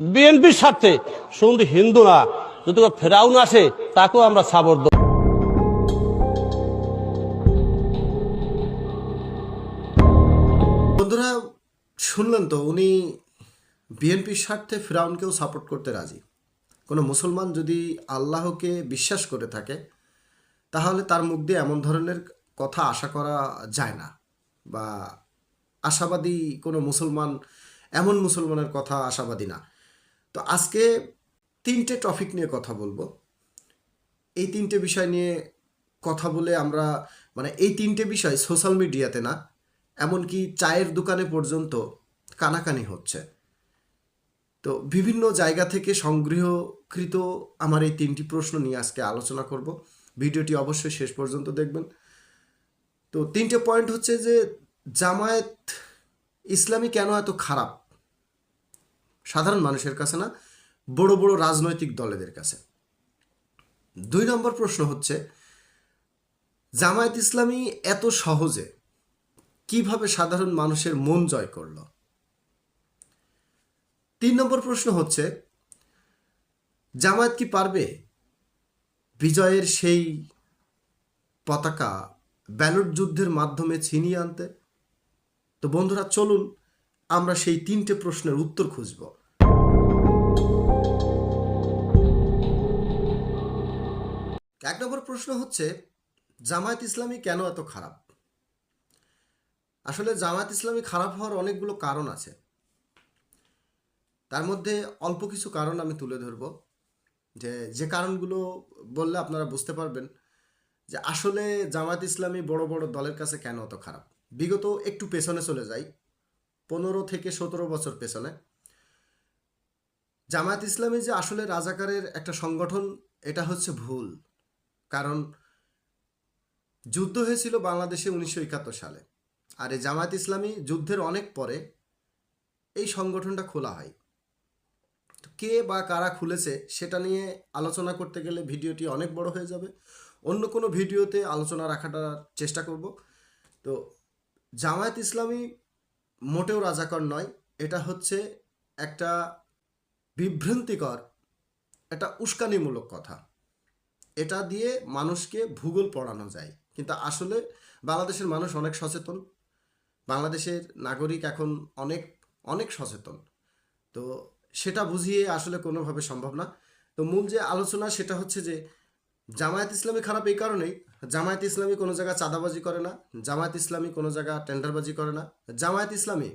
বিএনপির স্বার্থে শুধু হিন্দু না, যদি ফেরাউন আসে তাকেও আমরা সাপোর্ট দেব। বন্ধুরা, শুনলেন তো, উনি বিএনপির স্বার্থে ফেরাউনকেও সাপোর্ট করতে রাজি। কোনো মুসলমান যদি আল্লাহকে বিশ্বাস করে থাকে তাহলে তার মুখ দিয়ে এমন ধরনের কথা আশা করা যায় না, বা আশাবাদী কোনো মুসলমান এমন মুসলমানের কথা আশাবাদী না। তো আজকে তিনটে টপিক নিয়ে কথা বলবো। এই তিনটে বিষয় নিয়ে কথা বলে আমরা এই তিনটে বিষয় সোশ্যাল মিডিয়াতে না, এমনকি চায়ের দোকানে পর্যন্ত কানাকানি হচ্ছে। তো বিভিন্ন জায়গা থেকে সংগৃহকৃত আমার এই তিনটি প্রশ্ন নিয়ে আজকে আলোচনা করব। ভিডিওটি অবশ্যই শেষ পর্যন্ত দেখবেন। তো তিনটে পয়েন্ট হচ্ছে যে জামায়াত ইসলামী কেন এত খারাপ, সাধারণ মানুষের কাছে না, বড় বড় রাজনৈতিক দলেদের কাছে। 2 নম্বর প্রশ্ন হচ্ছে জামায়াত ইসলামী এত সহজে কিভাবে সাধারণ মানুষের মন জয় করলো। 3 নম্বর প্রশ্ন হচ্ছে জামায়াত কি পারবে বিজয়ের সেই পতাকা ব্যালট যুদ্ধের মাধ্যমে ছিনিয়ে আনতে। তো বন্ধুরা, চলুন আমরা সেই তিনটে প্রশ্নের উত্তর খুঁজব। 1 নম্বর প্রশ্ন হচ্ছে জামায়াত ইসলামী কেন এত খারাপ। আসলে জামায়াত ইসলামী খারাপ হওয়ার অনেকগুলো কারণ আছে, তার মধ্যে অল্প কিছু কারণ আমি তুলে ধরব, যে কারণগুলো বললে আপনারা বুঝতে পারবেন যে আসলে জামায়াত ইসলামী বড় বড় দলের কাছে কেন অত খারাপ। বিগত একটু পেছনে চলে যাই, 15 থেকে 17 বছর পেছনে। জামায়াত ইসলামী যে আসলে রাজাকারের একটা সংগঠন, এটা হচ্ছে ভুল। কারণ যুদ্ধ হয়েছিল বাংলাদেশে 1971 সালে, আর এই জামায়াত ইসলামী যুদ্ধের অনেক পরে এই সংগঠনটা খোলা হয়। তো কে বা কারা খুলেছে সেটা নিয়ে আলোচনা করতে গেলে ভিডিওটি অনেক বড় হয়ে যাবে। অন্য কোনো ভিডিওতে আলোচনা রাখাটার চেষ্টা করব। তো জামায়াত ইসলামী মোটেও রাজাকার নয়, এটা হচ্ছে একটা বিভ্রান্তিকর, একটা উস্কানিমূলক কথা। এটা দিয়ে মানুষকে ভূগোল পড়ানো যায়, কিন্তু আসলে বাংলাদেশের মানুষ অনেক সচেতন, বাংলাদেশের নাগরিক এখন অনেক অনেক সচেতন। তো সেটা বুঝিয়ে আসলে কোনোভাবে সম্ভব না। তো মূল যে আলোচনা সেটা হচ্ছে যে জামায়াত ইসলামী খারাপ এই কারণেই, জামায়াত ইসলামী কোনো জায়গায় চাঁদাবাজি করে না, জামায়াত ইসলামী কোনো জায়গা টেন্ডারবাজি করে না। জামায়াত ইসলামী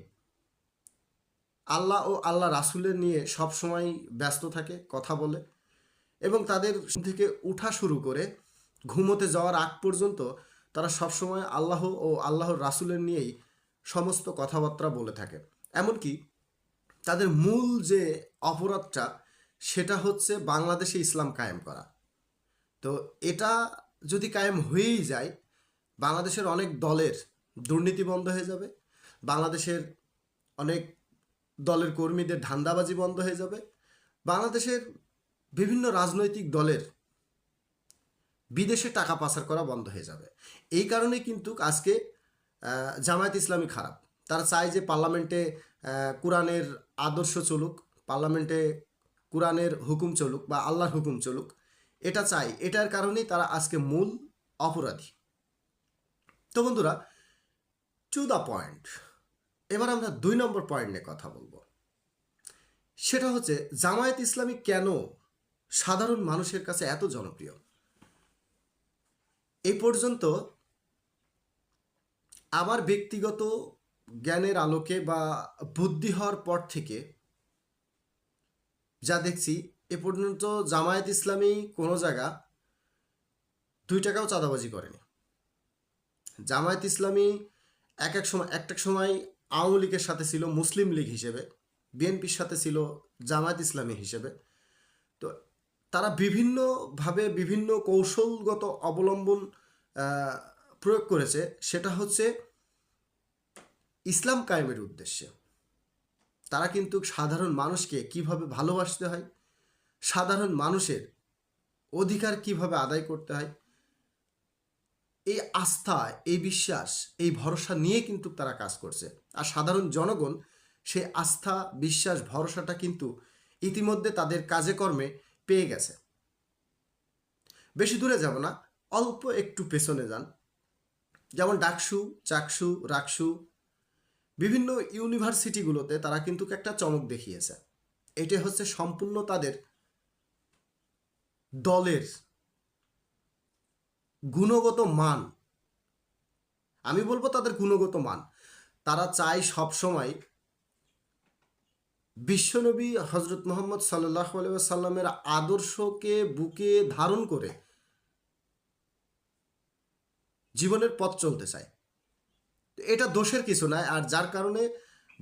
আল্লাহ ও আল্লাহ রাসুলের নিয়ে সব সময় ব্যস্ত থাকে, কথা বলে, এবং তাদের থেকে উঠা শুরু করে ঘুমোতে যাওয়ার আগ পর্যন্ত তারা সবসময় আল্লাহ ও আল্লাহর রাসুলের নিয়েই সমস্ত কথাবার্তা বলে থাকে। এমনকি তাদের মূল যে অপরাধটা সেটা হচ্ছে বাংলাদেশে ইসলাম কায়েম করা। তো এটা যদি কায়েম হয়েই যায়, বাংলাদেশের অনেক দলের দুর্নীতি বন্ধ হয়ে যাবে, বাংলাদেশের অনেক দলের কর্মীদের ধান্দাবাজি বন্ধ হয়ে যাবে, বাংলাদেশের বিভিন্ন রাজনৈতিক দলের বিদেশে টাকা পাচার করা বন্ধ হয়ে যাবে। এই কারণে কিন্তু আজকে জামায়াত ইসলামী খারাপ। তারা চায় যে পার্লামেন্টে কোরআনের আদর্শ চলুক, পার্লামেন্টে কোরআনের হুকুম চলুক বা আল্লাহর হুকুম চলুক, এটা চাই। এটার কারণেই তারা আজকে মূল অপরাধী। তো বন্ধুরা, টু দ্য পয়েন্ট, এবার আমরা 2 নম্বর পয়েন্ট নিয়ে কথা বলবো। সেটা হচ্ছে জামায়াত ইসলামী কেন সাধারণ মানুষের কাছে এত জনপ্রিয়। এই পর্যন্ত আমার ব্যক্তিগত জ্ঞানের আলোকে বা বুদ্ধি হওয়ার পর থেকে যা দেখছি, এ পর্যন্ত জামায়াত ইসলামী কোনো জায়গা 2 টাকাও চাঁদাবাজি করেনি। জামায়াত ইসলামী একটা সময় আওয়ামী লীগের সাথে ছিল মুসলিম লীগ হিসেবে, বিএনপির সাথে ছিল জামায়াত ইসলামী হিসেবে। তো তারা বিভিন্নভাবে বিভিন্ন কৌশলগত অবলম্বন প্রয়োগ করেছে, সেটা হচ্ছে ইসলাম কায়েমের উদ্দেশ্যে। তারা কিন্তু সাধারণ মানুষকে কিভাবে ভালোবাসতে হয়, সাধারণ মানুষের অধিকার কিভাবে আদায় করতে হয়, এই আস্থা, এই বিশ্বাস, এই ভরসা নিয়ে কিন্তু তারা কাজ করছে। আর সাধারণ জনগণ সেই আস্থা, বিশ্বাস, ভরসাটা কিন্তু ইতিমধ্যে তাদের কাজে কর্মে পেয়ে গেছে। বেশি দূরে যাব না, অল্প একটু পেছনে যান। যেমন ডাকসু, চাকসু, রাকসু, বিভিন্ন ইউনিভার্সিটিগুলোতে তারা কিন্তু একটা চমক দেখিয়েছে। এটা হচ্ছে সম্পূর্ণ তাদের দলের গুণগত মান। আমি বলবো তাদের গুণগত মান। তারা চায় সবসময় বিশ্বনবী হজরত মোহাম্মদ সাল্লাল্লাহু আলাইহি ওয়াসাল্লামের আদর্শকে বুকে ধারণ করে জীবনের পথ চলতে চায়। এটা দোষের কিছু নয়। আর যার কারণে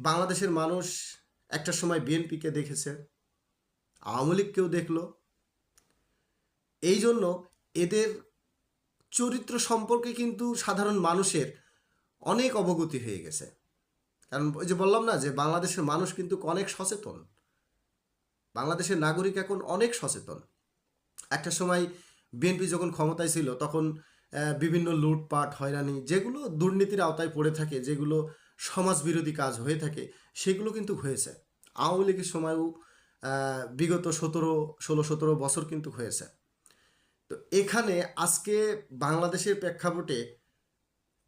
বাংলাদেশের মানুষ একটা সময় বিএনপিকে দেখেছে, আওয়ামী লীগকেও দেখলো। এই জন্য এদের চরিত্র সম্পর্কে কিন্তু সাধারণ মানুষের অনেক অবগতি হয়ে গেছে। কারণ ওই যে বললাম না যে বাংলাদেশের মানুষ কিন্তু অনেক সচেতন, বাংলাদেশের নাগরিক এখন অনেক সচেতন। একটা সময় বিএনপি যখন ক্ষমতায় ছিল তখন বিভিন্ন লুটপাট, হয়রানি, যেগুলো দুর্নীতির আওতায় পড়ে থাকে, যেগুলো সমাজ বিরোধী কাজ হয়ে থাকে, সেগুলো কিন্তু হয়েছে। আওয়ামী লীগের সময়ও বিগত 16-17 বছর কিন্তু হয়েছে। তো এখানে আজকে বাংলাদেশের প্রেক্ষাপটে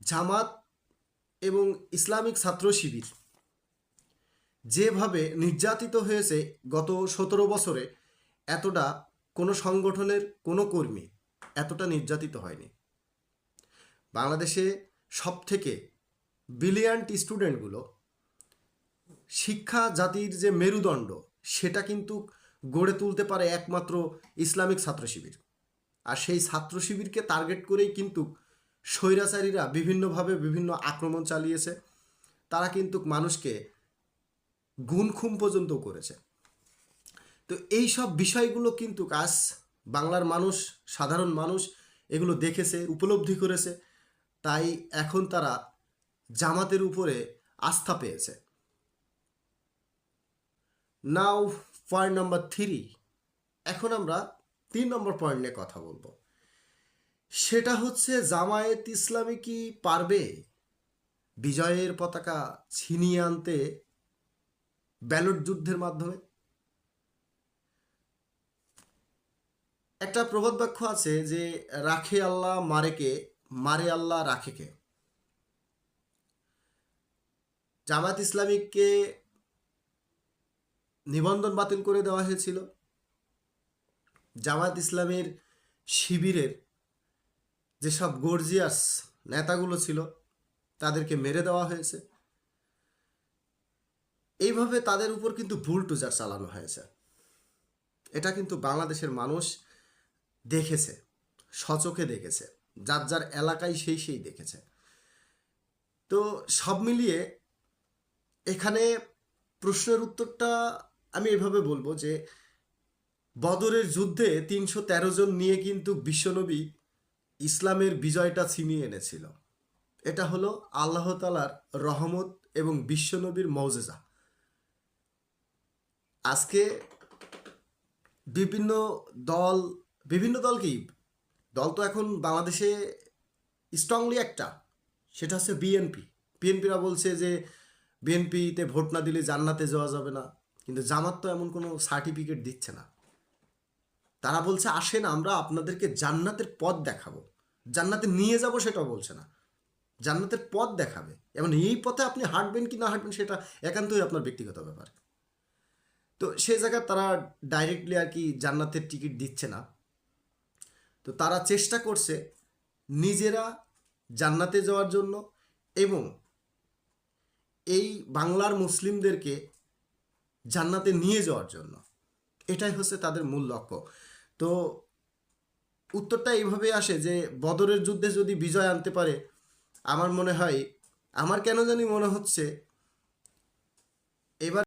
জামাত এবং ইসলামিক ছাত্র শিবির যেভাবে নির্যাতিত হয়েছে গত 17 বছরে, এতটা কোনো সংগঠনের কোনো কর্মী এতটা নির্যাতিত হয়নি। বাংলাদেশে সবথেকে ব্রিলিয়ান্ট স্টুডেন্টগুলো, শিক্ষা জাতির যে মেরুদণ্ড, সেটা কিন্তু গড়ে তুলতে পারে একমাত্র ইসলামিক ছাত্র শিবির। আর সেই ছাত্র শিবিরকে টার্গেট করেই কিন্তু স্বৈরাচারীরা বিভিন্নভাবে বিভিন্ন আক্রমণ চালিয়েছে। তারা কিন্তু মানুষকে গুম পর্যন্ত করেছে। তো এই সব বিষয়গুলো কিন্তু আজ বাংলার মানুষ, সাধারণ মানুষ এগুলো দেখেছে, উপলব্ধি করেছে। তাই এখন তারা জামাতের উপরে আস্থা পেয়েছে। নাও পয়েন্ট নাম্বার 3, এখন আমরা 3 নম্বর পয়েন্ট নিয়ে কথা বলবো। সেটা হচ্ছে জামায়াত ইসলামী কি পারবে বিজয়ের পতাকা ছিনিয়ে আনতে ব্যালট যুদ্ধের মাধ্যমে? একটা প্রবাদ বাক্য আছে যে রাখে আল্লাহ মারেকে, মারে আল্লাহ রাখেকে। জামায়াত ইসলামীকে নিবন্ধন বাতিল করে দেওয়া হয়েছিল। জামায়াত ইসলামীর শিবিরের যেসব গর্জিয়াস নেতাগুলো ছিল তাদেরকে মেরে দেওয়া হয়েছে। এইভাবে তাদের উপর কিন্তু বুলডোজার চালানো হয়েছে। এটা কিন্তু বাংলাদেশের মানুষ দেখেছে, সচোখে দেখেছে, যার যার এলাকায় সেই দেখেছে। তো সব মিলিয়ে এখানে প্রশ্নের উত্তরটা আমি এভাবে বলবো যে বদরের যুদ্ধে 313 জন নিয়ে কিন্তু বিশ্বনবী ইসলামের বিজয়টা ছিনিয়ে এনেছিল। এটা হলো আল্লাহ তাআলার রহমত এবং বিশ্বনবীর মওজেজা। আজকে বিভিন্ন দল কি দল তো এখন বাংলাদেশে স্ট্রংলি একটা, সেটা হচ্ছে বিএনপিরা বলছে যে বিএনপিতে ভোট না দিলে জান্নাতে যাওয়া যাবে না। কিন্তু জামাত তো এমন কোনো সার্টিফিকেট দিচ্ছে না। তারা বলছে আসেন আমরা আপনাদেরকে জান্নাতের পথ দেখাবো, জান্নাতে নিয়ে যাব সেটাও বলছে না, জান্নাতের পথ দেখাবে। এবং এই পথে আপনি হাঁটবেন কি না হাঁটবেন সেটা একান্তই আপনার ব্যক্তিগত ব্যাপার। তো সেই জায়গায় তারা ডাইরেক্টলি আর কি জান্নাতের টিকিট দিচ্ছে না। তো তারা চেষ্টা করছে নিজেরা জান্নাতে যাওয়ার জন্য এবং এই বাংলার মুসলিমদেরকে জান্নাতে নিয়ে যাওয়ার জন্য। এটাই হচ্ছে তাদের মূল লক্ষ্য। তো উত্তরটা এইভাবে আসে যে বদরের যুদ্ধে যদি বিজয় আনতে পারে, আমার মনে হয়, আমার কেন জানি মনে হচ্ছে এবার